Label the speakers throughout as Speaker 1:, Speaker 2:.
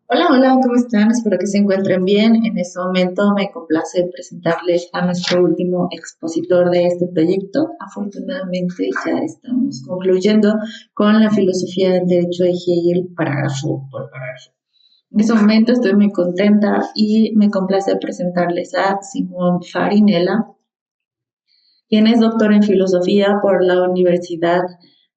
Speaker 1: Hola, hola, ¿cómo están? Espero que se encuentren bien. En este momento me complace presentarles a nuestro último expositor de este proyecto. Afortunadamente ya estamos concluyendo con la filosofía del derecho de Hegel, parágrafo por parágrafo. En este momento estoy muy contenta y me complace presentarles a Simón Farinella, quien es doctor en filosofía por la Universidad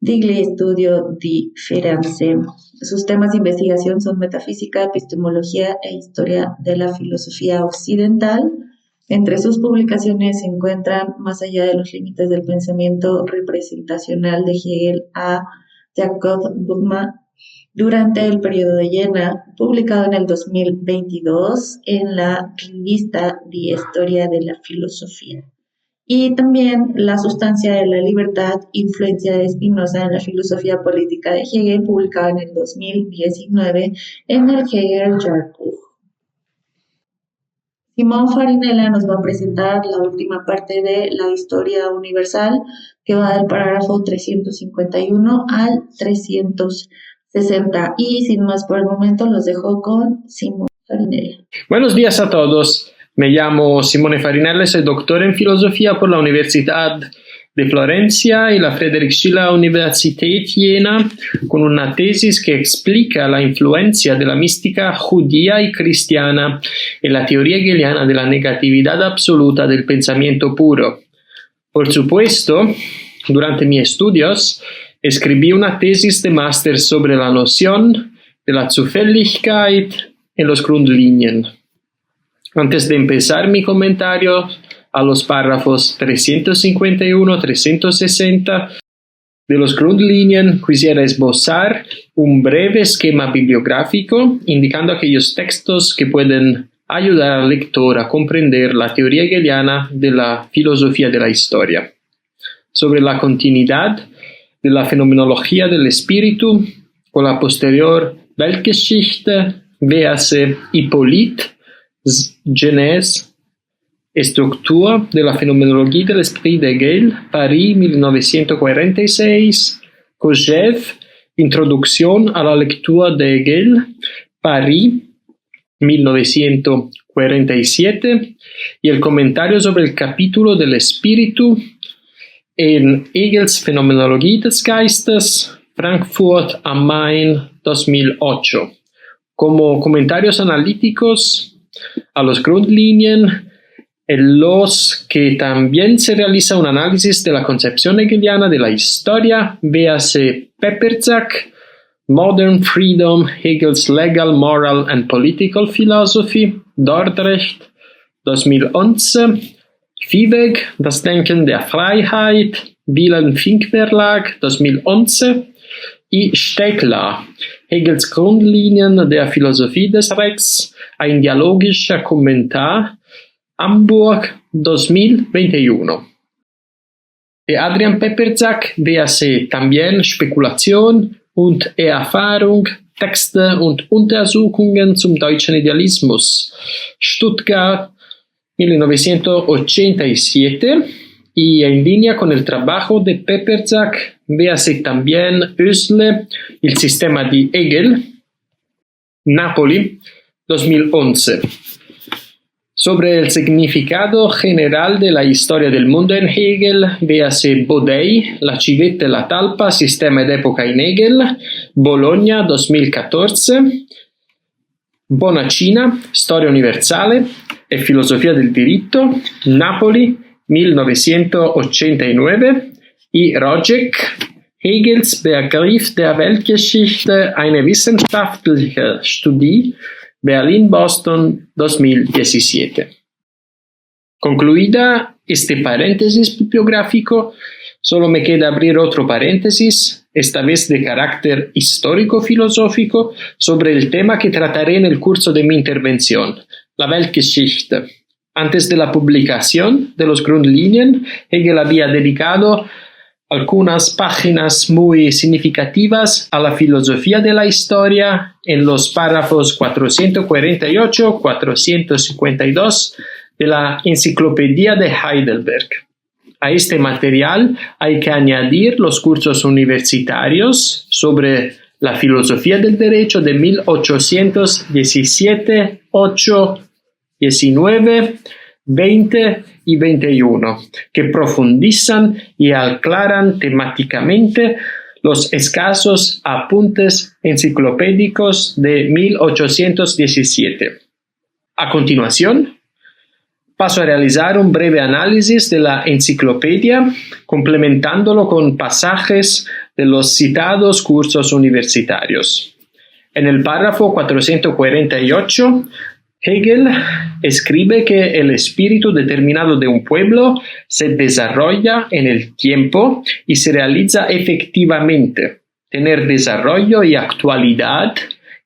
Speaker 1: Digli Studio di Firenze. Sus temas de investigación son metafísica, epistemología e historia de la filosofía occidental. Entre sus publicaciones se encuentran Más allá de los límites del pensamiento representacional de Hegel a Jacob Boehme durante el periodo de Jena, publicado en el 2022 en la revista Die Historia de la Filosofía. Y también La sustancia de la libertad, influencia de Spinoza en la filosofía política de Hegel, publicada en el 2019 en el Hegel Jahrbuch. Simón Farinella nos va a presentar la última parte de la historia universal, que va del parágrafo 351 al 360. Y sin más por el momento, los dejo con Simón Farinella.
Speaker 2: Buenos días a todos. Me llamo Simone Farinella, soy doctor en filosofía por la Universidad de Florencia y la Friedrich Schiller Universität Jena, con una tesis que explica la influencia de la mística judía y cristiana en la teoría hegeliana de la negatividad absoluta del pensamiento puro. Por supuesto, durante mis estudios, escribí una tesis de máster sobre la noción de la Zufälligkeit en los Grundlinien. Antes de empezar mi comentario a los párrafos 351-360 de los Grundlinien, quisiera esbozar un breve esquema bibliográfico indicando aquellos textos que pueden ayudar al lector a comprender la teoría hegeliana de la filosofía de la historia. Sobre la continuidad de la fenomenología del espíritu con la posterior Weltgeschichte, véase Hippolyte, Genèse, Estructura de la fenomenología del espíritu de Hegel, París, 1946, Kojève, Introducción a la lectura de Hegel, París, 1947, y el comentario sobre el capítulo del espíritu en Hegels Phänomenologie des Geistes, Frankfurt am Main, 2008. Como comentarios analíticos a los Grundlinien, en los que también se realiza un análisis de la concepción hegeliana de la historia, véase Peperzak, Modern Freedom, Hegel's Legal, Moral and Political Philosophy, Dordrecht, 2011, Viehweg, Das Denken der Freiheit, Wilhelm Fink Verlag, 2011, y Stegler, Hegels Grundlinien der Philosophie des Rechts, ein dialogischer Kommentar, Hamburg, 2021. De Adrian Peperzak véase también Spekulation und Erfahrung, Texte und Untersuchungen zum deutschen Idealismus, Stuttgart, 1987, y en línea con el trabajo de Peperzak, véase también Oesle, el sistema de Hegel, Napoli, 2011. Sobre el significado general de la historia del mundo en Hegel, véase Bodei, La civetta e la talpa, sistema ed epoca in Hegel, Bologna, 2014, Bonacina, Storia universale e filosofia del diritto, Napoli, 1989, y Rojek, Hegels Begriff der Weltgeschichte, eine wissenschaftliche Studie, Berlin-Boston, 2017. Concluida este paréntesis bibliográfico, solo me queda abrir otro paréntesis, esta vez de carácter histórico-filosófico, sobre el tema que trataré en el curso de mi intervención, la Weltgeschichte. Antes de la publicación de los Grundlinien, Hegel había dedicado algunas páginas muy significativas a la filosofía de la historia en los párrafos 448-452 de la Enciclopedia de Heidelberg. A este material hay que añadir los cursos universitarios sobre La filosofía del derecho de 1817, 8, 19, 20 y 21, que profundizan y aclaran temáticamente los escasos apuntes enciclopédicos de 1817. A continuación, paso a realizar un breve análisis de la enciclopedia, complementándolo con pasajes de los citados cursos universitarios. En el párrafo 448, Hegel escribe que el espíritu determinado de un pueblo se desarrolla en el tiempo y se realiza efectivamente. Tener desarrollo y actualidad,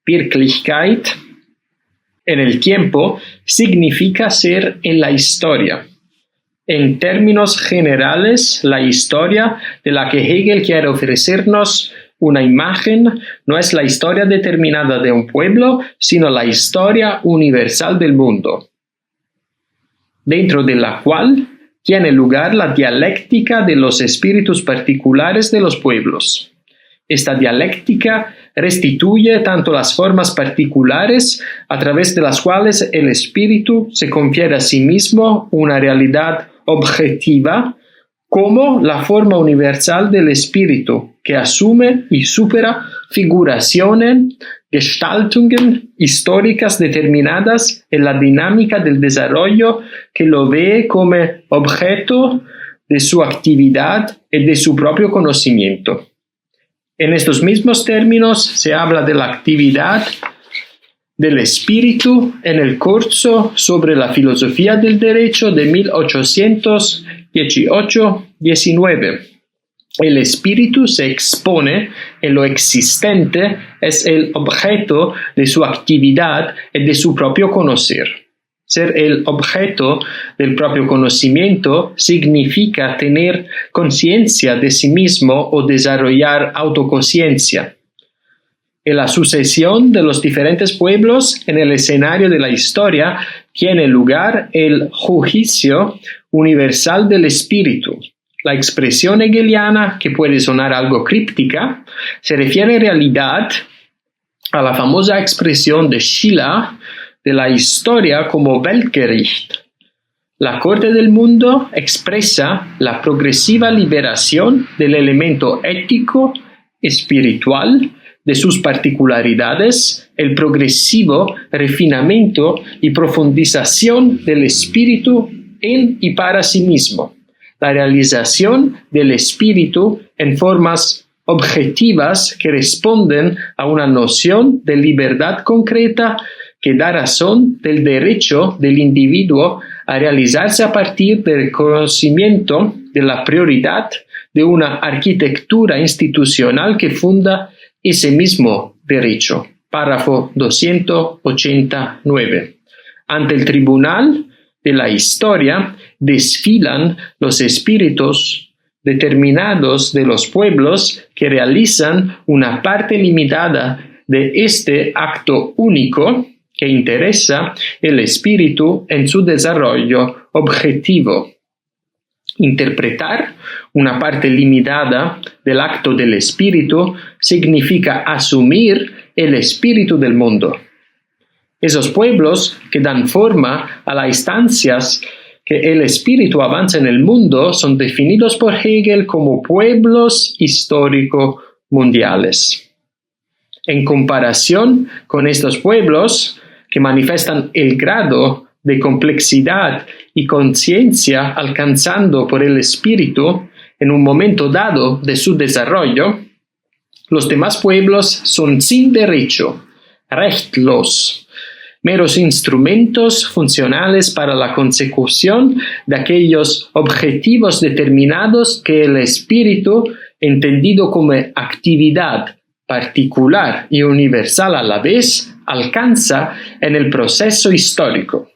Speaker 2: Wirklichkeit, en el tiempo significa ser en la historia. En términos generales, la historia de la que Hegel quiere ofrecernos una imagen no es la historia determinada de un pueblo, sino la historia universal del mundo, dentro de la cual tiene lugar la dialéctica de los espíritus particulares de los pueblos. Esta dialéctica restituye tanto las formas particulares a través de las cuales el espíritu se confiere a sí mismo una realidad objetiva, como la forma universal del espíritu, que asume y supera figuraciones, Gestaltungen históricas determinadas en la dinámica del desarrollo, que lo ve como objeto de su actividad y de su propio conocimiento. En estos mismos términos se habla de la actividad del espíritu en el curso sobre la filosofía del derecho de 1818-19. El espíritu se expone en lo existente, es el objeto de su actividad y de su propio conocer. Ser el objeto del propio conocimiento significa tener conciencia de sí mismo o desarrollar autoconciencia. En la sucesión de los diferentes pueblos en el escenario de la historia tiene lugar el juicio universal del espíritu. La expresión hegeliana, que puede sonar algo críptica, se refiere en realidad a la famosa expresión de Schiller de la historia como Weltgericht. La corte del mundo expresa la progresiva liberación del elemento ético, espiritual, de sus particularidades, el progresivo refinamiento y profundización del espíritu en y para sí mismo, la realización del espíritu en formas objetivas que responden a una noción de libertad concreta que da razón del derecho del individuo a realizarse a partir del conocimiento de la prioridad de una arquitectura institucional que funda ese mismo derecho. Párrafo 289. Ante el tribunal de la historia desfilan los espíritus determinados de los pueblos que realizan una parte limitada de este acto único que interesa el espíritu en su desarrollo objetivo. Interpretar una parte limitada del acto del espíritu significa asumir el espíritu del mundo. Esos pueblos que dan forma a las instancias que el espíritu avanza en el mundo son definidos por Hegel como pueblos históricos mundiales. En comparación con estos pueblos que manifiestan el grado de complejidad y conciencia alcanzando por el espíritu en un momento dado de su desarrollo, los demás pueblos son sin derecho, rechtlos, meros instrumentos funcionales para la consecución de aquellos objetivos determinados que el espíritu, entendido como actividad particular y universal a la vez, alcanza en el proceso histórico.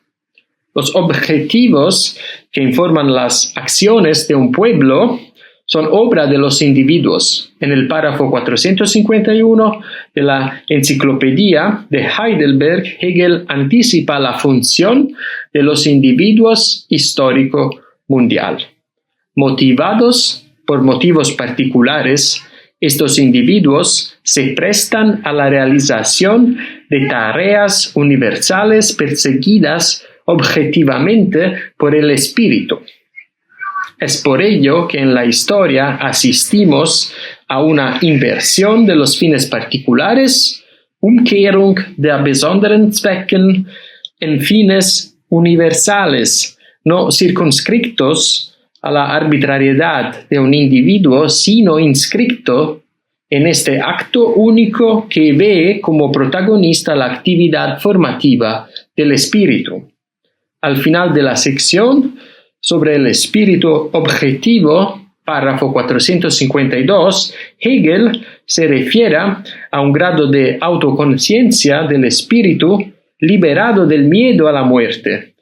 Speaker 2: Los objetivos que informan las acciones de un pueblo son obra de los individuos. En el párrafo 451 de la Enciclopedia de Heidelberg, Hegel anticipa la función de los individuos histórico mundial. Motivados por motivos particulares Estos individuos se prestan a la realización de tareas universales perseguidas objetivamente por el espíritu. Es por ello que en la historia asistimos a una inversión de los fines particulares, Umkehrung der besonderen Zwecken, en fines universales, no circunscritos a la arbitrariedad de un individuo, sino inscrito en este acto único que ve como protagonista la actividad formativa del espíritu. Al final de la sección sobre el espíritu objetivo, párrafo 452, Hegel se refiere a un grado de autoconciencia del espíritu liberado del miedo a la muerte.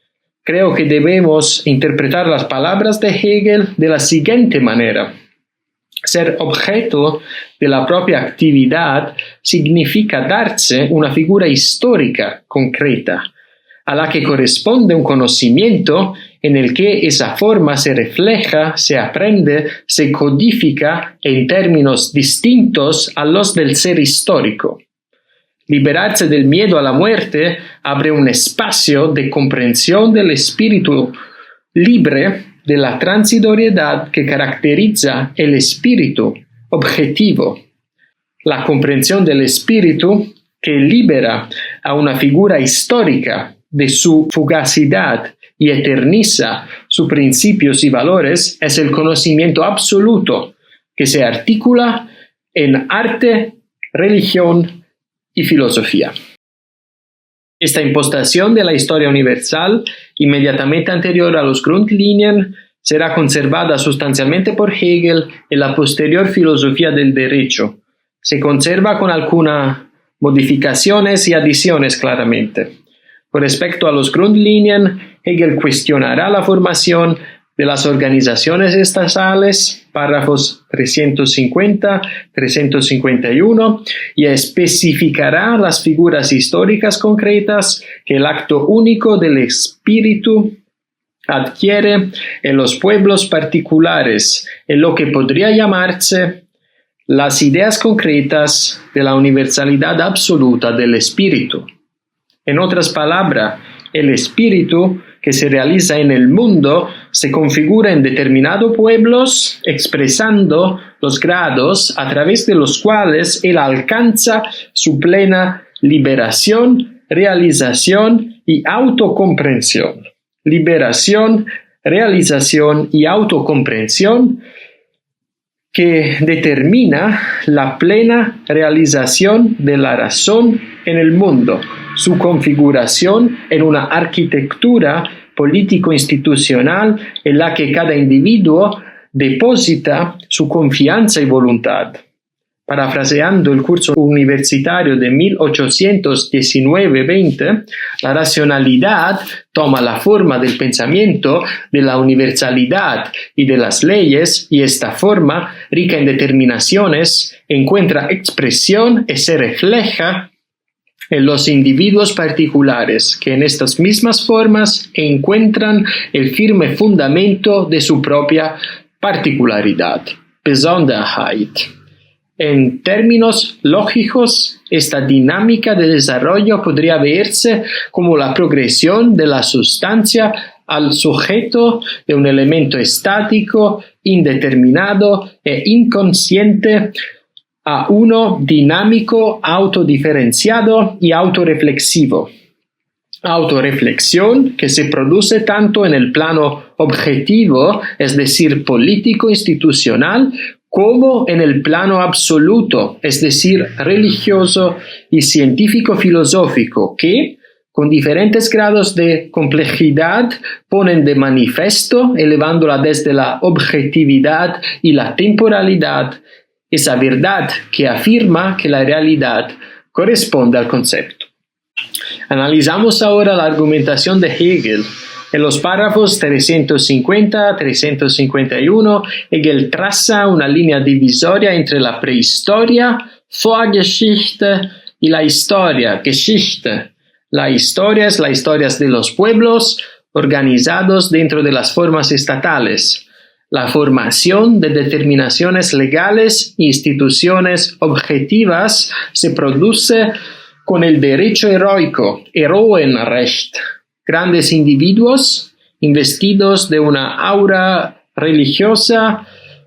Speaker 2: Creo que debemos interpretar las palabras de Hegel de la siguiente manera. Ser objeto de la propia actividad significa darse una figura histórica concreta, a la que corresponde un conocimiento en el que esa forma se refleja, se aprende, se codifica en términos distintos a los del ser histórico. Liberarse del miedo a la muerte abre un espacio de comprensión del espíritu libre de la transitoriedad que caracteriza el espíritu objetivo. La comprensión del espíritu que libera a una figura histórica de su fugacidad y eterniza sus principios y valores es el conocimiento absoluto que se articula en arte, religión y filosofía. Esta impostación de la historia universal, inmediatamente anterior a los Grundlinien, será conservada sustancialmente por Hegel en la posterior filosofía del derecho. Se conserva con algunas modificaciones y adiciones claramente. Con respecto a los Grundlinien, Hegel cuestionará la formación de las organizaciones estatales, párrafos 350-351, y especificará las figuras históricas concretas que el acto único del espíritu adquiere en los pueblos particulares, en lo que podría llamarse las ideas concretas de la universalidad absoluta del espíritu. En otras palabras, el espíritu que se realiza en el mundo se configura en determinados pueblos, expresando los grados a través de los cuales él alcanza su plena liberación, realización y autocomprensión. Liberación, realización y autocomprensión que determina la plena realización de la razón en el mundo, su configuración en una arquitectura político-institucional en la que cada individuo deposita su confianza y voluntad. Parafraseando el curso universitario de 1819-20, la racionalidad toma la forma del pensamiento, de la universalidad y de las leyes, y esta forma, rica en determinaciones, encuentra expresión y se refleja en los individuos particulares, que en estas mismas formas encuentran el firme fundamento de su propia particularidad, Besonderheit. En términos lógicos, esta dinámica de desarrollo podría verse como la progresión de la sustancia al sujeto de un elemento estático, indeterminado e inconsciente a uno dinámico, autodiferenciado y autorreflexivo. Autorreflexión que se produce tanto en el plano objetivo, es decir, político-institucional, como en el plano absoluto, es decir, religioso y científico-filosófico, que, con diferentes grados de complejidad, ponen de manifiesto, elevándola desde la objetividad y la temporalidad, esa verdad que afirma que la realidad corresponde al concepto. Analizamos ahora la argumentación de Hegel. En los párrafos 350-351, Hegel traza una línea divisoria entre la prehistoria, Vorgeschichte, y la historia, Geschichte. La historia es la historia de los pueblos organizados dentro de las formas estatales. La formación de determinaciones legales e instituciones objetivas se produce con el derecho heroico, Heroenrecht. Grandes individuos, investidos de una aura religiosa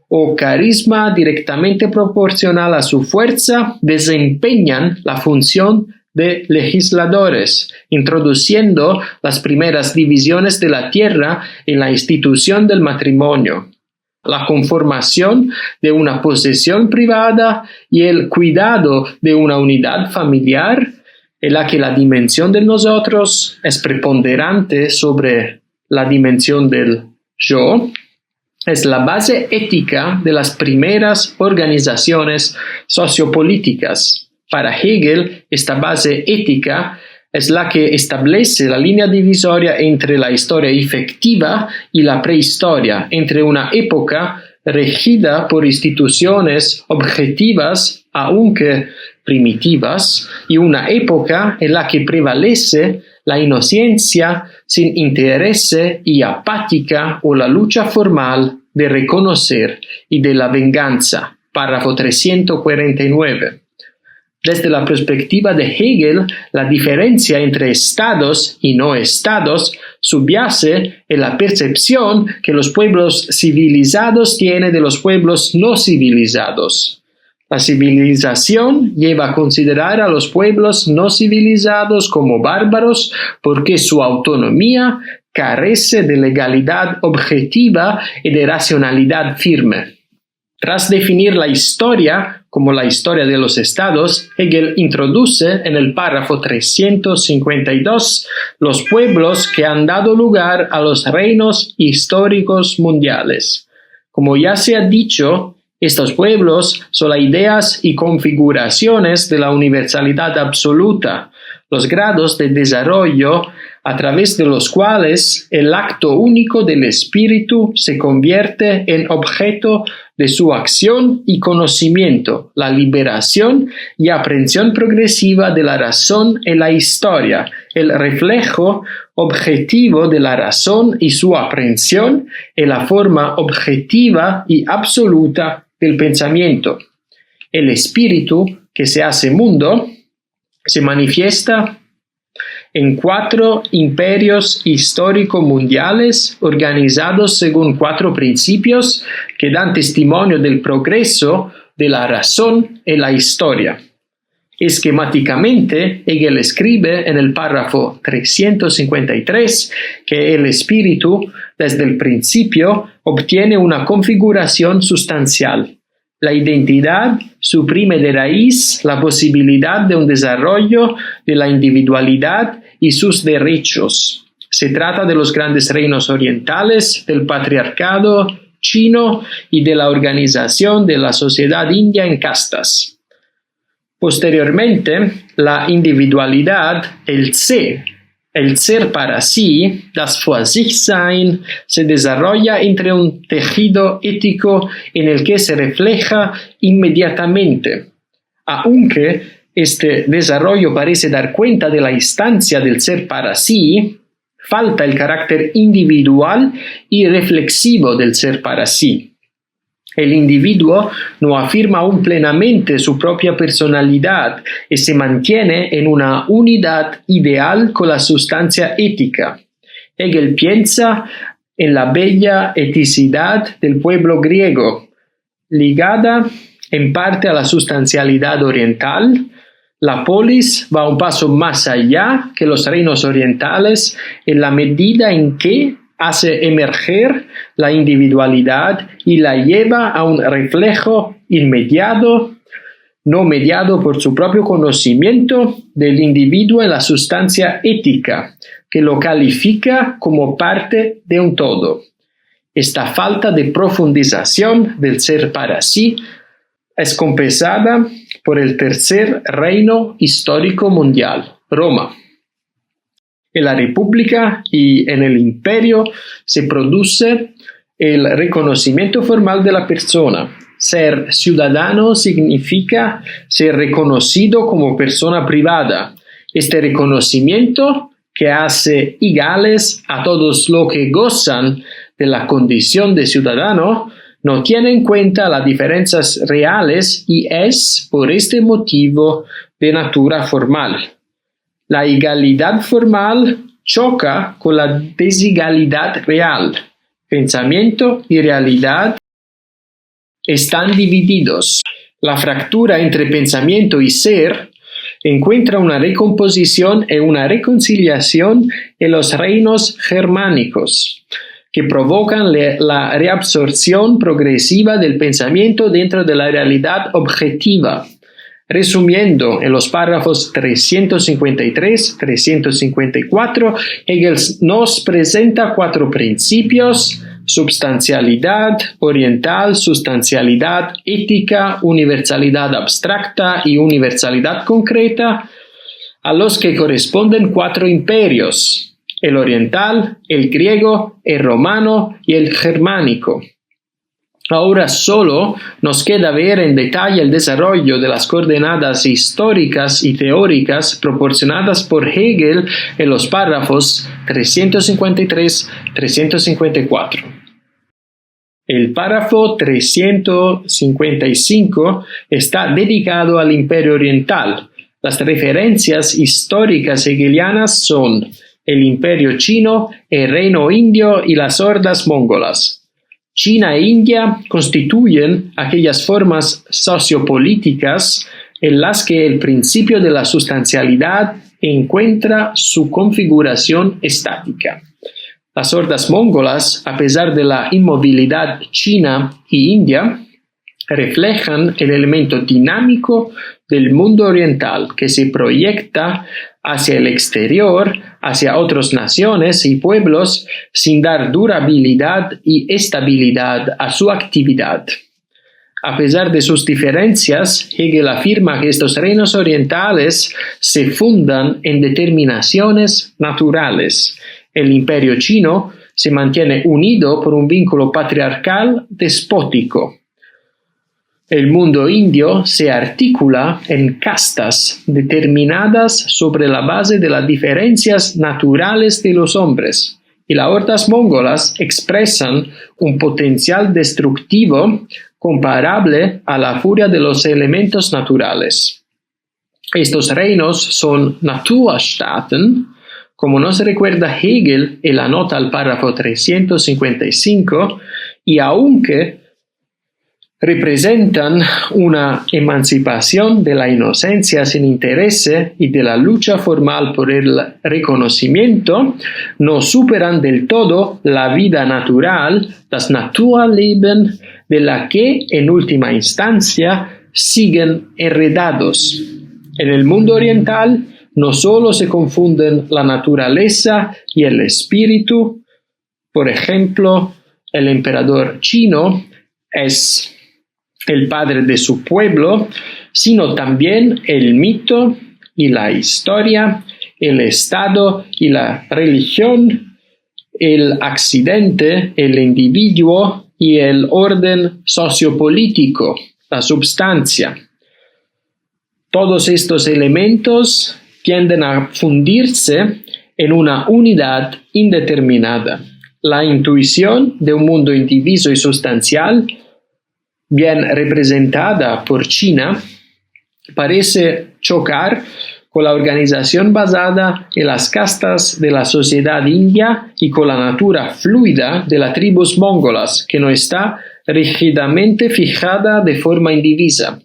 Speaker 2: o carisma directamente proporcional a su fuerza, desempeñan la función de legisladores, introduciendo las primeras divisiones de la tierra en la institución del matrimonio, la conformación de una posesión privada y el cuidado de una unidad familiar, en la que la dimensión de nosotros es preponderante sobre la dimensión del yo, es la base ética de las primeras organizaciones sociopolíticas. Para Hegel, esta base ética es la que establece la línea divisoria entre la historia efectiva y la prehistoria, entre una época regida por instituciones objetivas, aunque primitivas, y una época en la que prevalece la inocencia sin interés y apática o la lucha formal de reconocer y de la venganza. Párrafo 349. Desde la perspectiva de Hegel, la diferencia entre estados y no estados subyace en la percepción que los pueblos civilizados tienen de los pueblos no civilizados. La civilización lleva a considerar a los pueblos no civilizados como bárbaros porque su autonomía carece de legalidad objetiva y de racionalidad firme. Tras definir la historia como la historia de los estados, Hegel introduce en el párrafo 352 los pueblos que han dado lugar a los reinos históricos mundiales. Como ya se ha dicho, estos pueblos son las ideas y configuraciones de la universalidad absoluta, los grados de desarrollo a través de los cuales el acto único del espíritu se convierte en objeto de su acción y conocimiento, la liberación y aprehensión progresiva de la razón en la historia, el reflejo objetivo de la razón y su aprehensión en la forma objetiva y absoluta del pensamiento. El espíritu que se hace mundo se manifiesta en 4 imperios histórico-mundiales organizados según 4 principios que dan testimonio del progreso de la razón en la historia. Esquemáticamente, Hegel escribe en el párrafo 353 que el espíritu, desde el principio, obtiene una configuración sustancial. La identidad suprime de raíz la posibilidad de un desarrollo de la individualidad y sus derechos. Se trata de los grandes reinos orientales, del patriarcado chino y de la organización de la sociedad india en castas. Posteriormente, la individualidad, el ser para sí, das für sich sein, se desarrolla entre un tejido ético en el que se refleja inmediatamente. Aunque este desarrollo parece dar cuenta de la instancia del ser para sí, falta el carácter individual y reflexivo del ser para sí. El individuo no afirma aún plenamente su propia personalidad y se mantiene en una unidad ideal con la sustancia ética. Hegel piensa en la bella eticidad del pueblo griego, ligada en parte a la sustancialidad oriental. La polis va un paso más allá que los reinos orientales en la medida en que hace emerger la individualidad y la lleva a un reflejo inmediato, no mediado por su propio conocimiento del individuo en la sustancia ética, que lo califica como parte de un todo. Esta falta de profundización del ser para sí es compensada por el tercer reino histórico mundial, Roma. En la República y en el Imperio se produce el reconocimiento formal de la persona. Ser ciudadano significa ser reconocido como persona privada. Este reconocimiento, que hace iguales a todos los que gozan de la condición de ciudadano no tiene en cuenta las diferencias reales y es, por este motivo, de natura formal. La igualdad formal choca con la desigualdad real. Pensamiento y realidad están divididos. La fractura entre pensamiento y ser encuentra una recomposición y una reconciliación en los reinos germánicos, que provocan la reabsorción progresiva del pensamiento dentro de la realidad objetiva. Resumiendo, en los párrafos 353-354, Hegel nos presenta 4 principios: substancialidad oriental, sustancialidad ética, universalidad abstracta y universalidad concreta, a los que corresponden 4 imperios: el oriental, el griego, el romano y el germánico. Ahora solo nos queda ver en detalle el desarrollo de las coordenadas históricas y teóricas proporcionadas por Hegel en los párrafos 353-354. El párrafo 355 está dedicado al Imperio Oriental. Las referencias históricas hegelianas son el Imperio Chino, el Reino Indio y las hordas mongolas. China e India constituyen aquellas formas sociopolíticas en las que el principio de la sustancialidad encuentra su configuración estática. Las hordas mongolas, a pesar de la inmovilidad china y india, reflejan el elemento dinámico del mundo oriental que se proyecta hacia el exterior, hacia otras naciones y pueblos, sin dar durabilidad y estabilidad a su actividad. A pesar de sus diferencias, Hegel afirma que estos reinos orientales se fundan en determinaciones naturales. El imperio chino se mantiene unido por un vínculo patriarcal despótico. El mundo indio se articula en castas determinadas sobre la base de las diferencias naturales de los hombres, y las hordas mongolas expresan un potencial destructivo comparable a la furia de los elementos naturales. Estos reinos son Naturstaaten, como nos recuerda Hegel en la nota al párrafo 355, y aunque representan una emancipación de la inocencia sin interés y de la lucha formal por el reconocimiento, no superan del todo la vida natural, das Naturleben, de la que, en última instancia, siguen heredados. En el mundo oriental, no solo se confunden la naturaleza y el espíritu. Por ejemplo, el emperador chino es el padre de su pueblo, sino también el mito y la historia, el Estado y la religión, el accidente, el individuo y el orden sociopolítico, la substancia. Todos estos elementos tienden a fundirse en una unidad indeterminada. La intuición de un mundo indiviso y sustancial, bien representada por China, parece chocar con la organización basada en las castas de la sociedad india y con la natura fluida de las tribus mongolas, que no está rígidamente fijada de forma indivisa.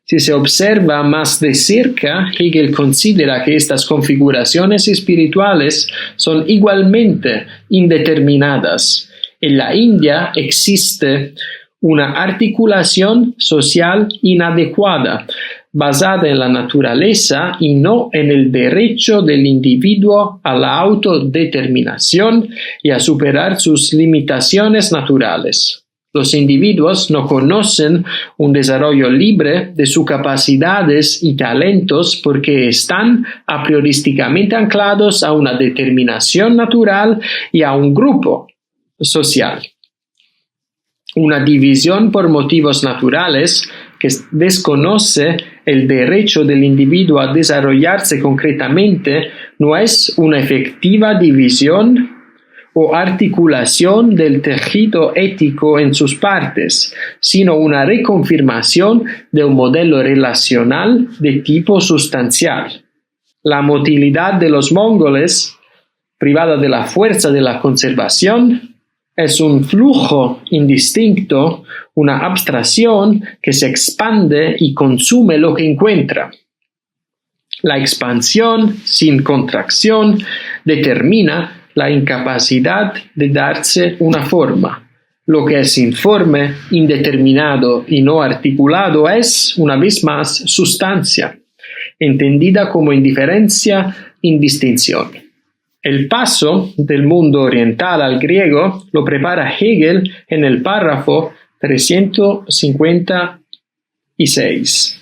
Speaker 2: Si se observa más de cerca, Hegel considera que estas configuraciones espirituales son igualmente indeterminadas. En la India existe una articulación social inadecuada, basada en la naturaleza y no en el derecho del individuo a la autodeterminación y a superar sus limitaciones naturales. Los individuos no conocen un desarrollo libre de sus capacidades y talentos porque están a priorísticamente anclados a una determinación natural y a un grupo social. Una división por motivos naturales que desconoce el derecho del individuo a desarrollarse concretamente no es una efectiva división o articulación del tejido ético en sus partes, sino una reconfirmación de un modelo relacional de tipo sustancial. La motilidad de los mongoles, privada de la fuerza de la conservación, es un flujo indistinto, una abstracción que se expande y consume lo que encuentra. La expansión sin contracción determina la incapacidad de darse una forma. Lo que es informe, indeterminado y no articulado es, una vez más, sustancia, entendida como indiferencia, indistinción. El paso del mundo oriental al griego lo prepara Hegel en el párrafo 356.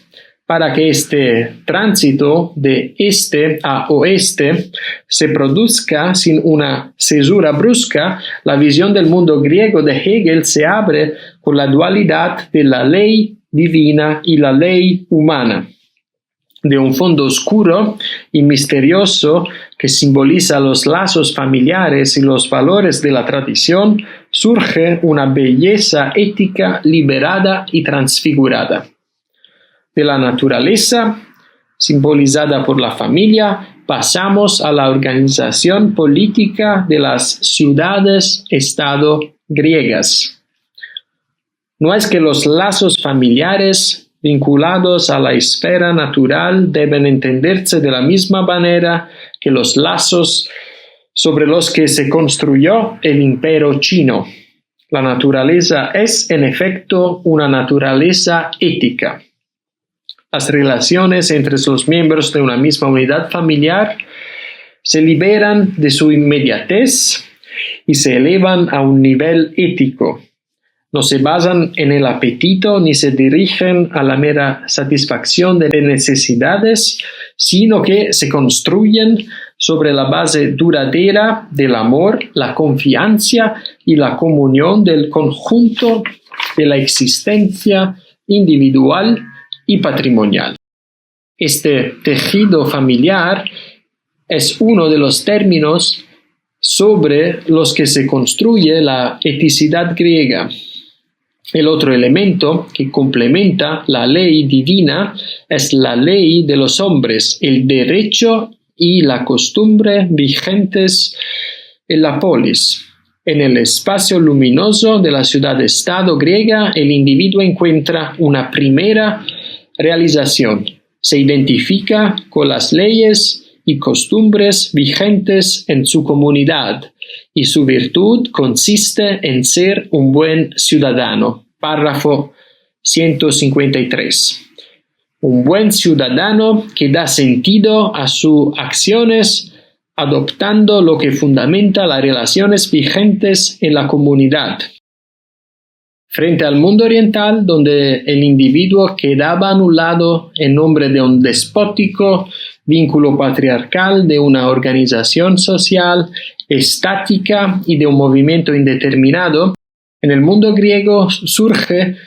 Speaker 2: Para que este tránsito de este a oeste se produzca sin una cesura brusca, la visión del mundo griego de Hegel se abre con la dualidad de la ley divina y la ley humana. De un fondo oscuro y misterioso que simboliza los lazos familiares y los valores de la tradición, surge una belleza ética liberada y transfigurada. De la naturaleza, simbolizada por la familia, pasamos a la organización política de las ciudades-estado griegas. No es que los lazos familiares vinculados a la esfera natural deben entenderse de la misma manera que los lazos sobre los que se construyó el imperio chino. La naturaleza es, en efecto, una naturaleza ética. Las relaciones entre los miembros de una misma unidad familiar se liberan de su inmediatez y se elevan a un nivel ético. No se basan en el apetito ni se dirigen a la mera satisfacción de necesidades, sino que se construyen sobre la base duradera del amor, la confianza y la comunión del conjunto de la existencia individual y patrimonial. Este tejido familiar es uno de los términos sobre los que se construye la eticidad griega. El otro elemento que complementa la ley divina es la ley de los hombres, el derecho y la costumbre vigentes en la polis. En el espacio luminoso de la ciudad-estado griega, el individuo encuentra una primera realización. Se identifica con las leyes y costumbres vigentes en su comunidad, y su virtud consiste en ser un buen ciudadano. Párrafo 153. Un buen ciudadano que da sentido a sus acciones adoptando lo que fundamenta las relaciones vigentes en la comunidad. Frente al mundo oriental, donde el individuo quedaba anulado en nombre de un despótico vínculo patriarcal, de una organización social estática y de un movimiento indeterminado, en el mundo griego surge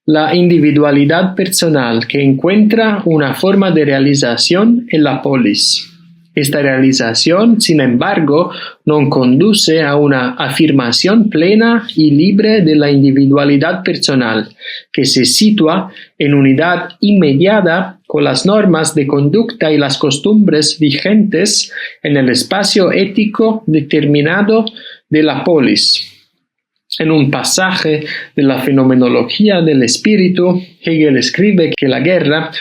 Speaker 2: la individualidad personal que encuentra una forma de realización en la polis. Esta realización, sin embargo, no conduce a una afirmación plena y libre de la individualidad personal, que se sitúa en unidad inmediata con las normas de conducta y las costumbres vigentes en el espacio ético determinado de la polis. En un pasaje de la fenomenología del espíritu, Hegel escribe que la guerra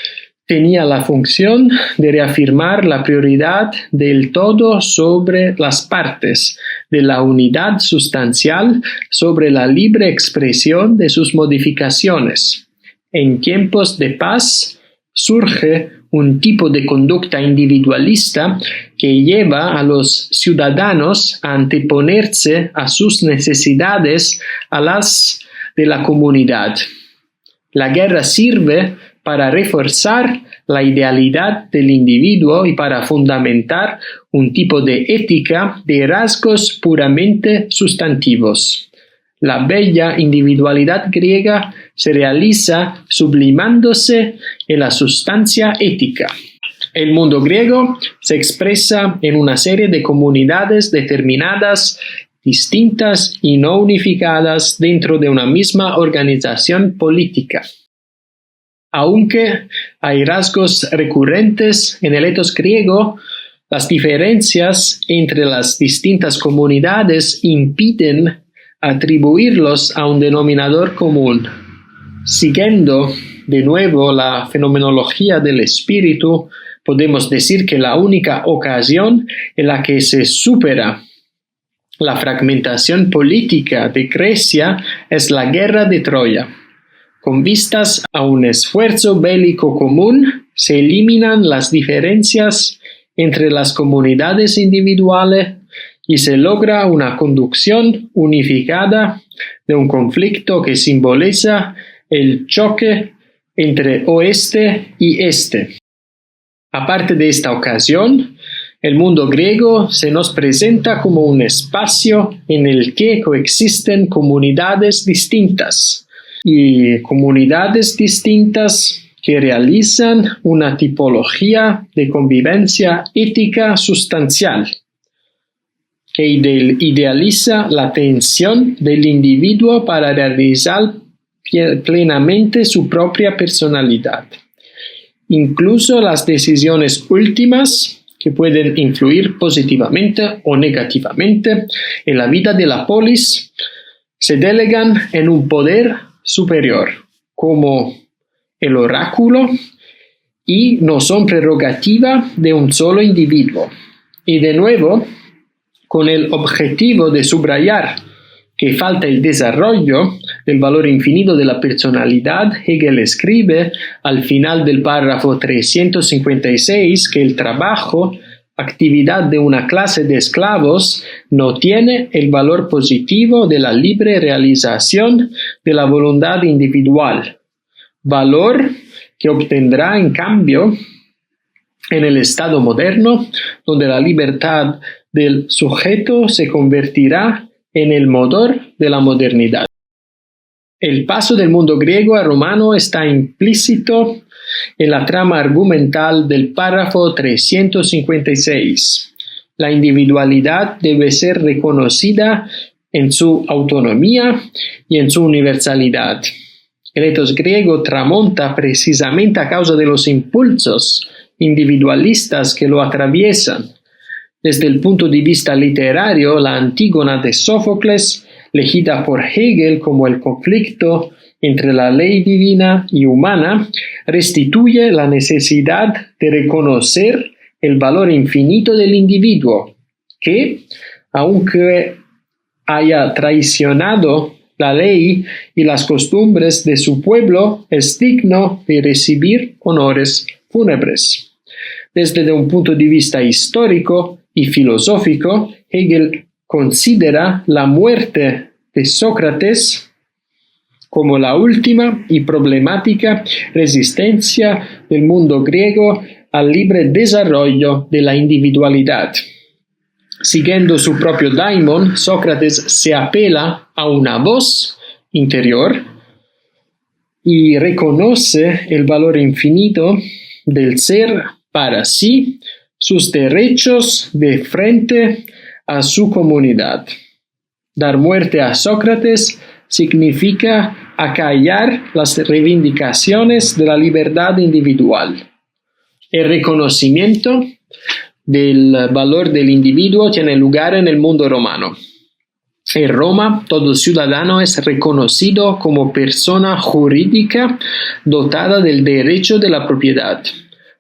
Speaker 2: tenía la función de reafirmar la prioridad del todo sobre las partes, de la unidad sustancial sobre la libre expresión de sus modificaciones. En tiempos de paz surge un tipo de conducta individualista que lleva a los ciudadanos a anteponerse a sus necesidades a las de la comunidad. La guerra sirve para reforzar la idealidad del individuo y para fundamentar un tipo de ética de rasgos puramente sustantivos. La bella individualidad griega se realiza sublimándose en la sustancia ética. El mundo griego se expresa en una serie de comunidades determinadas distintas y no unificadas dentro de una misma organización política. Aunque hay rasgos recurrentes en el etos griego, las diferencias entre las distintas comunidades impiden atribuirlos a un denominador común. Siguiendo de nuevo la fenomenología del espíritu, podemos decir que la única ocasión en la que se supera la fragmentación política de Grecia es la guerra de Troya. Con vistas a un esfuerzo bélico común, se eliminan las diferencias entre las comunidades individuales y se logra una conducción unificada de un conflicto que simboliza el choque entre oeste y este. Aparte de esta ocasión, el mundo griego se nos presenta como un espacio en el que coexisten comunidades distintas y comunidades distintas que realizan una tipología de convivencia ética sustancial, que idealiza la tensión del individuo para realizar plenamente su propia personalidad. Incluso las decisiones últimas, que pueden influir positivamente o negativamente en la vida de la polis, se delegan en un poder superior, como el oráculo, y no son prerrogativa de un solo individuo. Y de nuevo, con el objetivo de subrayar que falta el desarrollo del valor infinito de la personalidad, Hegel escribe al final del párrafo 356 que el trabajo, actividad de una clase de esclavos, no tiene el valor positivo de la libre realización de la voluntad individual, valor que obtendrá en cambio en el Estado moderno, donde la libertad del sujeto se convertirá en el motor de la modernidad. El paso del mundo griego a romano está implícito en la trama argumental del párrafo 356. La individualidad debe ser reconocida en su autonomía y en su universalidad. El etos griego tramonta precisamente a causa de los impulsos individualistas que lo atraviesan. Desde el punto de vista literario, la Antígona de Sófocles, elegida por Hegel como el conflicto entre la ley divina y humana, restituye la necesidad de reconocer el valor infinito del individuo, que, aunque haya traicionado la ley y las costumbres de su pueblo, es digno de recibir honores fúnebres. Desde un punto de vista histórico y filosófico, Hegel considera la muerte de Sócrates como la última y problemática resistencia del mundo griego al libre desarrollo de la individualidad. Siguiendo su propio daimon, Sócrates se apela a una voz interior y reconoce el valor infinito del ser para sí, sus derechos de frente a su comunidad. Dar muerte a Sócrates significa acallar las reivindicaciones de la libertad individual. El reconocimiento del valor del individuo tiene lugar en el mundo romano. En Roma, todo ciudadano es reconocido como persona jurídica dotada del derecho de la propiedad.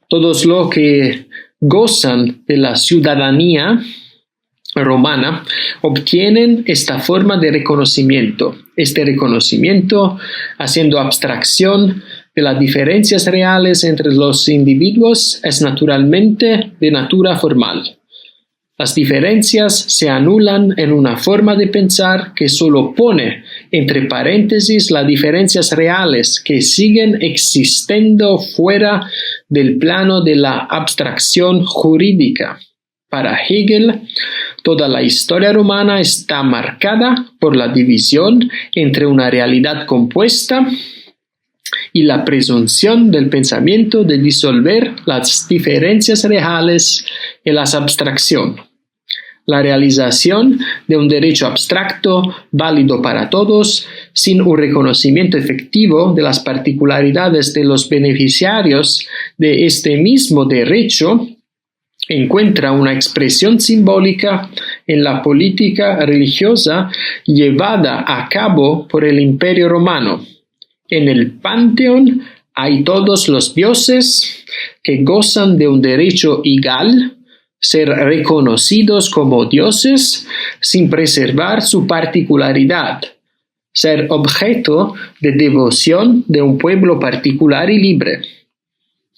Speaker 2: Todos los que gozan de la ciudadanía romana obtienen esta forma de reconocimiento. Este reconocimiento, haciendo abstracción de las diferencias reales entre los individuos, es naturalmente de natura formal. Las diferencias se anulan en una forma de pensar que solo pone entre paréntesis las diferencias reales que siguen existiendo fuera del plano de la abstracción jurídica. Para Hegel, toda la historia romana está marcada por la división entre una realidad compuesta y la presunción del pensamiento de disolver las diferencias reales en las abstracciones. la realización de un derecho abstracto válido para todos, sin un reconocimiento efectivo de las particularidades de los beneficiarios de este mismo derecho, encuentra una expresión simbólica en la política religiosa llevada a cabo por el Imperio Romano. En el panteón hay todos los dioses que gozan de un derecho igual, ser reconocidos como dioses sin preservar su particularidad, ser objeto de devoción de un pueblo particular y libre.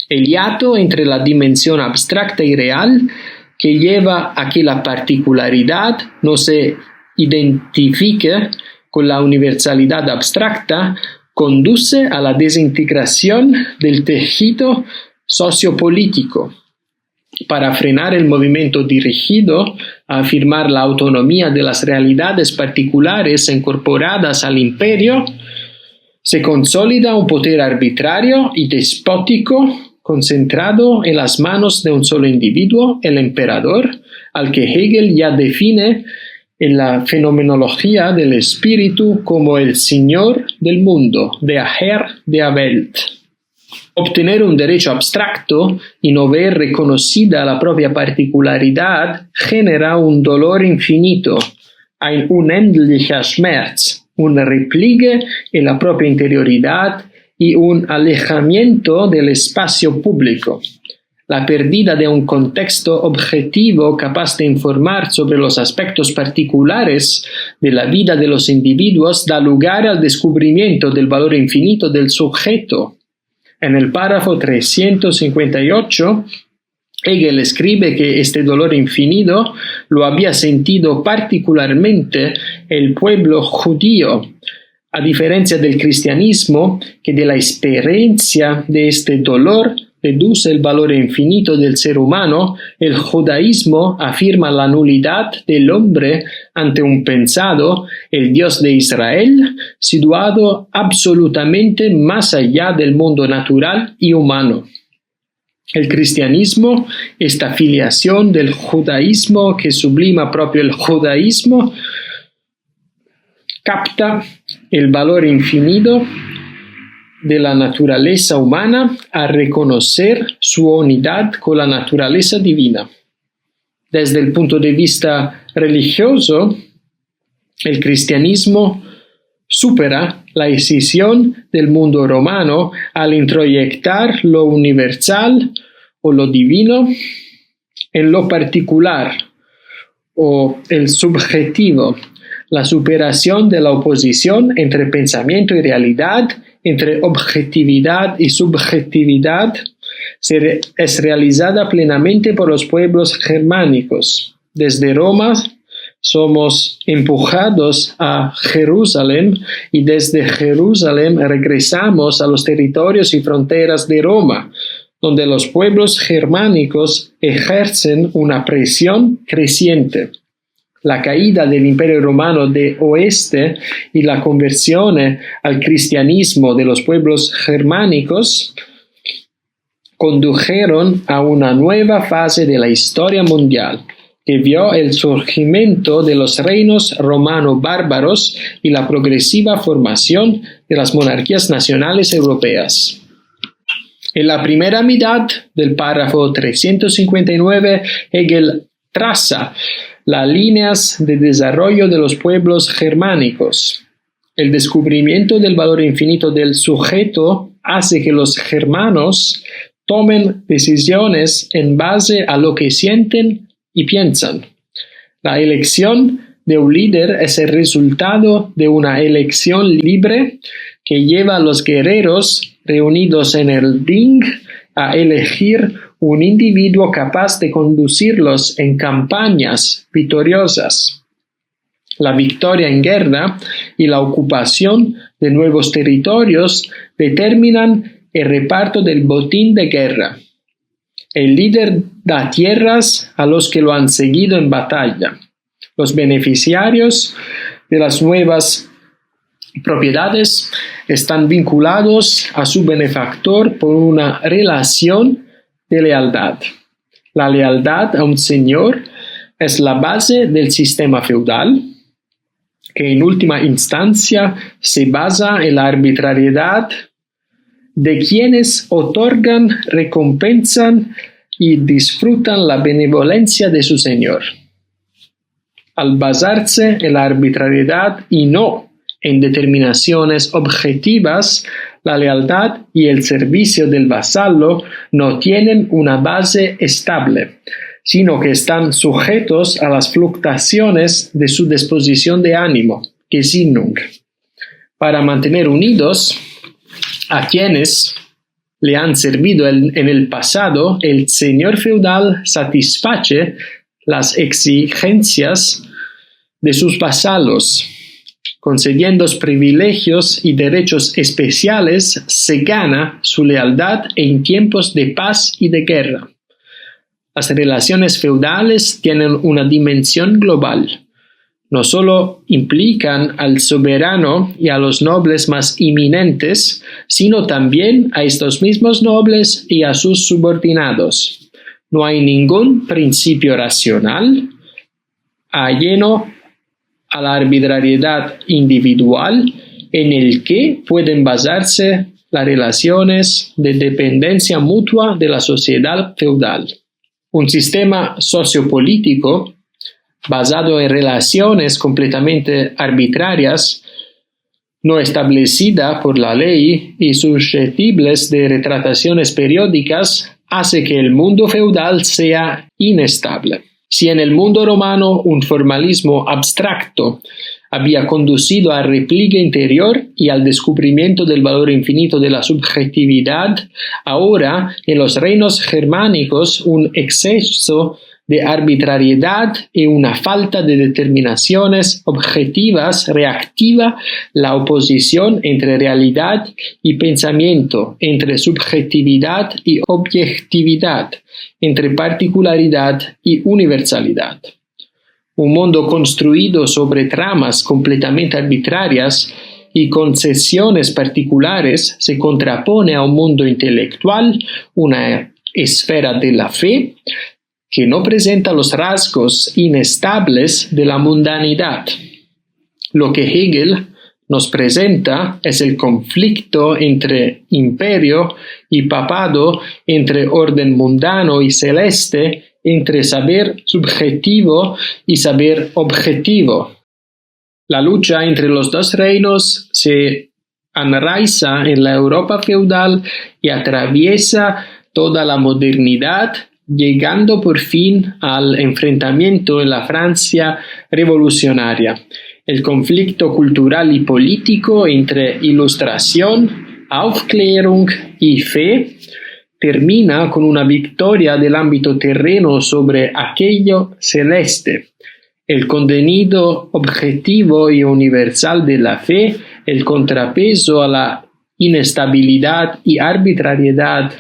Speaker 2: El hiato entre la dimensión abstracta y real, que lleva a que la particularidad no se identifique con la universalidad abstracta, conduce a la desintegración del tejido sociopolítico. Para frenar el movimiento dirigido a afirmar la autonomía de las realidades particulares incorporadas al imperio, se consolida un poder arbitrario y despótico concentrado en las manos de un solo individuo, el emperador, al que Hegel ya define en la fenomenología del espíritu como el señor del mundo, der Herr der Welt. Obtener un derecho abstracto y no ver reconocida la propia particularidad genera un dolor infinito, ein unendlicher Schmerz, un repliegue en la propia interioridad y un alejamiento del espacio público. La pérdida de un contexto objetivo capaz de informar sobre los aspectos particulares de la vida de los individuos da lugar al descubrimiento del valor infinito del sujeto. En el párrafo 358, Hegel escribe que este dolor infinito lo había sentido particularmente el pueblo judío, a diferencia del cristianismo, que de la experiencia de este dolor deduce el valor infinito del ser humano. El judaísmo afirma la nulidad del hombre ante un pensado, el Dios de Israel, situado absolutamente más allá del mundo natural y humano. El cristianismo, esta filiación del judaísmo que sublima propio el judaísmo, capta el valor infinito de la naturaleza humana a reconocer su unidad con la naturaleza divina. Desde el punto de vista religioso, el cristianismo supera la escisión del mundo romano al introyectar lo universal o lo divino en lo particular o el subjetivo, la superación de la oposición entre pensamiento y realidad, entre objetividad y subjetividad, es realizada plenamente por los pueblos germánicos. Desde Roma somos empujados a Jerusalén y desde Jerusalén regresamos a los territorios y fronteras de Roma, donde los pueblos germánicos ejercen una presión creciente. La caída del Imperio Romano de Oeste y la conversión al cristianismo de los pueblos germánicos condujeron a una nueva fase de la historia mundial, que vio el surgimiento de los reinos romano-bárbaros y la progresiva formación de las monarquías nacionales europeas. En la primera mitad del párrafo 359, Hegel traza las líneas de desarrollo de los pueblos germánicos. El descubrimiento del valor infinito del sujeto hace que los germanos tomen decisiones en base a lo que sienten y piensan. La elección de un líder es el resultado de una elección libre que lleva a los guerreros reunidos en el ring a elegir un individuo capaz de conducirlos en campañas victoriosas. La victoria en guerra y la ocupación de nuevos territorios determinan el reparto del botín de guerra. El líder da tierras a los que lo han seguido en batalla. Los beneficiarios de las nuevas propiedades están vinculados a su benefactor por una relación de lealtad. La lealtad a un señor es la base del sistema feudal, que en última instancia se basa en la arbitrariedad de quienes otorgan, recompensan y disfrutan la benevolencia de su señor. Al basarse en la arbitrariedad y no en determinaciones objetivas, la lealtad y el servicio del vasallo no tienen una base estable, sino que están sujetos a las fluctuaciones de su disposición de ánimo, Gesinnung. Para mantener unidos a quienes le han servido en el pasado, el señor feudal satisface las exigencias de sus vasallos. Concediendo privilegios y derechos especiales, se gana su lealtad en tiempos de paz y de guerra. Las relaciones feudales tienen una dimensión global. No solo implican al soberano y a los nobles más inminentes, sino también a estos mismos nobles y a sus subordinados. No hay ningún principio racional ajeno a la arbitrariedad individual en el que pueden basarse las relaciones de dependencia mutua de la sociedad feudal. Un sistema sociopolítico basado en relaciones completamente arbitrarias, no establecida por la ley y susceptibles de retrataciones periódicas, hace que el mundo feudal sea inestable. Si en el mundo romano un formalismo abstracto había conducido al repliegue interior y al descubrimiento del valor infinito de la subjetividad, ahora en los reinos germánicos un exceso de arbitrariedad y una falta de determinaciones objetivas reactiva la oposición entre realidad y pensamiento, entre subjetividad y objetividad, entre particularidad y universalidad. Un mundo construido sobre tramas completamente arbitrarias y concesiones particulares se contrapone a un mundo intelectual, una esfera de la fe, que no presenta los rasgos inestables de la mundanidad. Lo que Hegel nos presenta es el conflicto entre imperio y papado, entre orden mundano y celeste, entre saber subjetivo y saber objetivo. La lucha entre los dos reinos se enraiza en la Europa feudal y atraviesa toda la modernidad, llegando por fin al enfrentamiento en la Francia revolucionaria. El conflicto cultural y político entre Ilustración, Aufklärung y fe termina con una victoria del ámbito terreno sobre aquello celeste. El contenido objetivo y universal de la fe, el contrapeso a la inestabilidad y arbitrariedad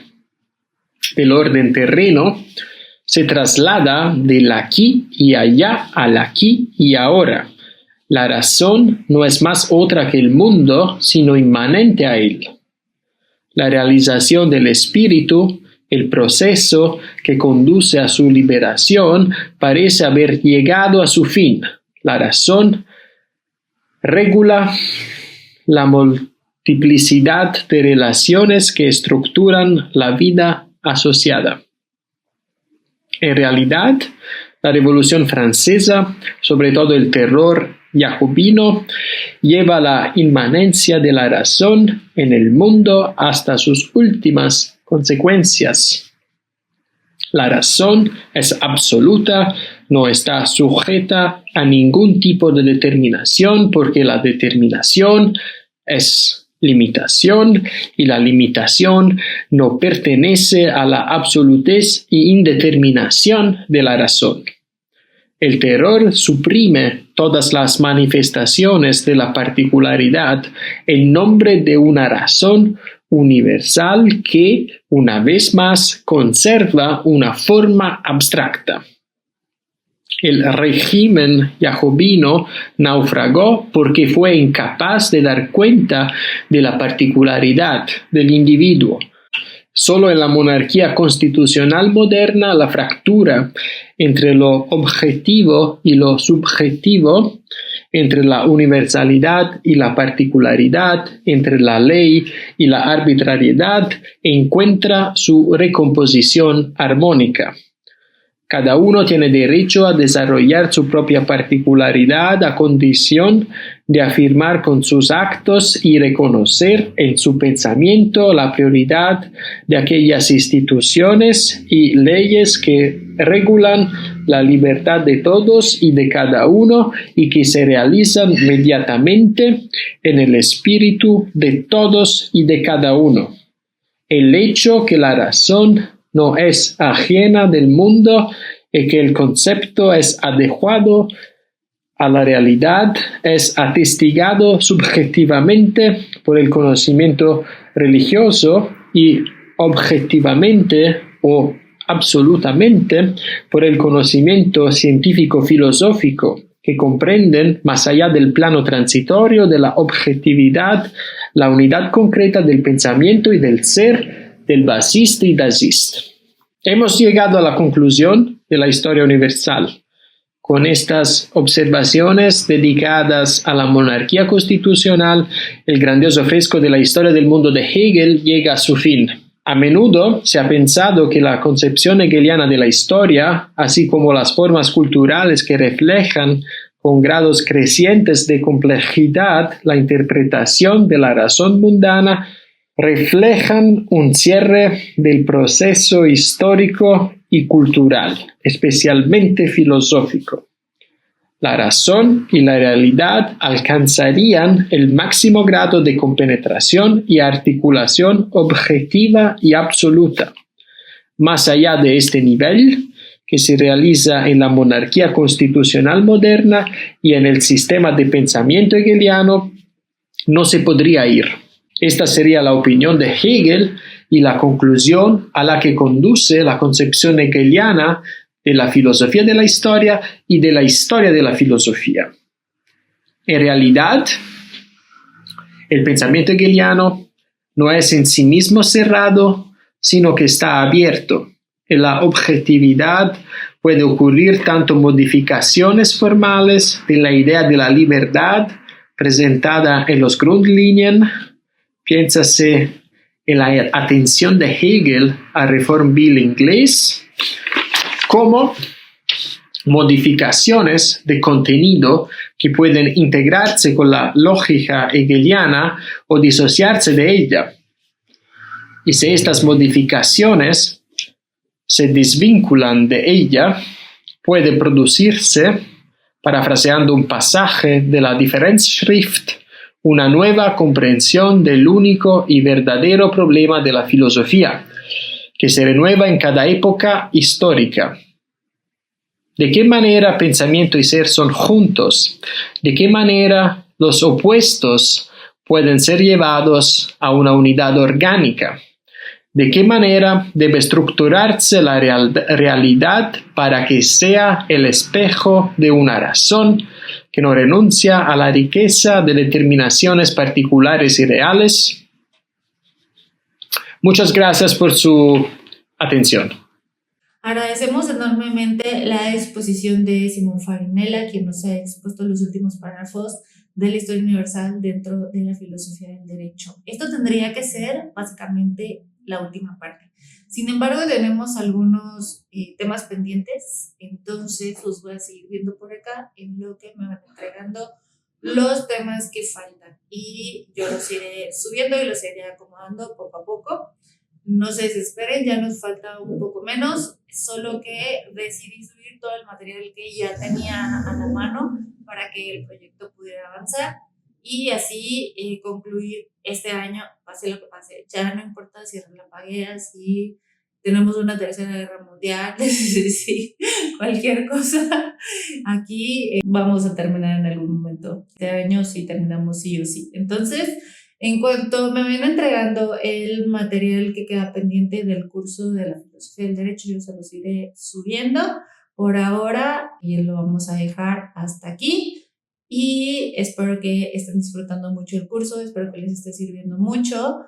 Speaker 2: del orden terreno, se traslada del aquí y allá al aquí y ahora. La razón no es más otra que el mundo, sino inmanente a él. La realización del espíritu, el proceso que conduce a su liberación, parece haber llegado a su fin. La razón regula la multiplicidad de relaciones que estructuran la vida asociada. En realidad, la Revolución Francesa, sobre todo el terror jacobino, lleva la inmanencia de la razón en el mundo hasta sus últimas consecuencias. La razón es absoluta, no está sujeta a ningún tipo de determinación, porque la determinación es limitación y la limitación no pertenece a la absolutez e indeterminación de la razón. El terror suprime todas las manifestaciones de la particularidad en nombre de una razón universal que, una vez más, conserva una forma abstracta. El régimen jacobino naufragó porque fue incapaz de dar cuenta de la particularidad del individuo. Solo en la monarquía constitucional moderna la fractura entre lo objetivo y lo subjetivo, entre la universalidad y la particularidad, entre la ley y la arbitrariedad, encuentra su recomposición armónica. Cada uno tiene derecho a desarrollar su propia particularidad a condición de afirmar con sus actos y reconocer en su pensamiento la prioridad de aquellas instituciones y leyes que regulan la libertad de todos y de cada uno y que se realizan inmediatamente en el espíritu de todos y de cada uno. El hecho que la razón no es ajena del mundo y que el concepto es adecuado a la realidad es atestigado subjetivamente por el conocimiento religioso y objetivamente o absolutamente por el conocimiento científico-filosófico, que comprenden, más allá del plano transitorio de la objetividad, la unidad concreta del pensamiento y del ser, del basiste y daziste. Hemos llegado a la conclusión de la historia universal. Con estas observaciones dedicadas a la monarquía constitucional, el grandioso fresco de la historia del mundo de Hegel llega a su fin. A menudo se ha pensado que la concepción hegeliana de la historia, así como las formas culturales que reflejan con grados crecientes de complejidad la interpretación de la razón mundana, reflejan un cierre del proceso histórico y cultural, especialmente filosófico. La razón y la realidad alcanzarían el máximo grado de compenetración y articulación objetiva y absoluta. Más allá de este nivel, que se realiza en la monarquía constitucional moderna y en el sistema de pensamiento hegeliano, no se podría ir. Esta sería la opinión de Hegel y la conclusión a la que conduce la concepción hegeliana de la filosofía de la historia y de la historia de la filosofía. En realidad, el pensamiento hegeliano no es en sí mismo cerrado, sino que está abierto. En la objetividad puede ocurrir tanto modificaciones formales de la idea de la libertad presentada en los Grundlinien, piénsase en la atención de Hegel al Reformbill inglés, como modificaciones de contenido que pueden integrarse con la lógica hegeliana o disociarse de ella. Y si estas modificaciones se desvinculan de ella, puede producirse, parafraseando un pasaje de la Differenzschrift, una nueva comprensión del único y verdadero problema de la filosofía, que se renueva en cada época histórica. ¿De qué manera pensamiento y ser son juntos? ¿De qué manera los opuestos pueden ser llevados a una unidad orgánica? ¿De qué manera debe estructurarse la realidad para que sea el espejo de una razón que no renuncia a la riqueza de determinaciones particulares y reales? Muchas gracias por su atención.
Speaker 3: Agradecemos enormemente la exposición de Simón Farinella, quien nos ha expuesto los últimos párrafos de la historia universal dentro de la filosofía del derecho. Esto tendría que ser básicamente la última parte. Sin embargo, tenemos algunos temas pendientes, entonces los voy a seguir viendo por acá en lo que me van entregando los temas que faltan y yo los iré subiendo y los iré acomodando poco a poco. No se desesperen, ya nos falta un poco menos, solo que decidí subir todo el material que ya tenía a la mano para que el proyecto pudiera avanzar y así concluir este año, pase lo que pase. Ya no importa si relampaguea, si tenemos una tercera guerra mundial, si cualquier cosa, aquí vamos a terminar en algún momento. Este año sí terminamos sí o sí. Entonces, en cuanto me vayan entregando el material que queda pendiente del curso de la filosofía del derecho, yo se los iré subiendo por ahora y lo vamos a dejar hasta aquí. Y espero que estén disfrutando mucho el curso, espero que les esté sirviendo mucho.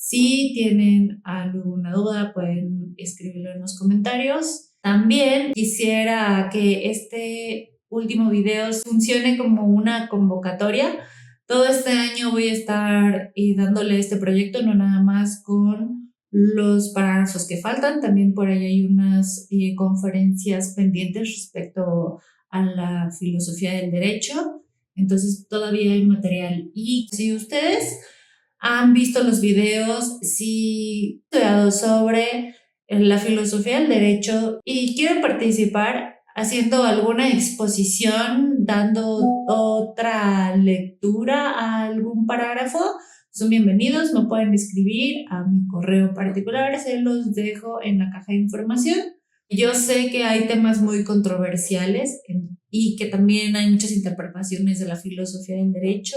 Speaker 3: Si tienen alguna duda, pueden escribirlo en los comentarios. También quisiera que este último video funcione como una convocatoria. Todo este año voy a estar dándole este proyecto, no nada más con los párrafos que faltan, también por ahí hay unas conferencias pendientes respecto a la filosofía del derecho, entonces todavía hay material. Y si ustedes han visto los videos, si he estudiado sobre la filosofía del derecho y quieren participar haciendo alguna exposición, dando otra lectura a algún parágrafo, son bienvenidos, me pueden escribir a mi correo particular, se los dejo en la caja de información. Yo sé que hay temas muy controversiales y que también hay muchas interpretaciones de la filosofía del derecho,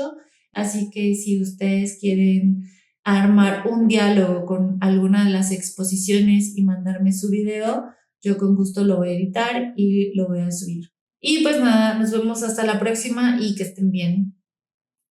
Speaker 3: así que si ustedes quieren armar un diálogo con alguna de las exposiciones y mandarme su video, yo con gusto lo voy a editar y lo voy a subir. Y pues nada, nos vemos hasta la próxima y que estén bien.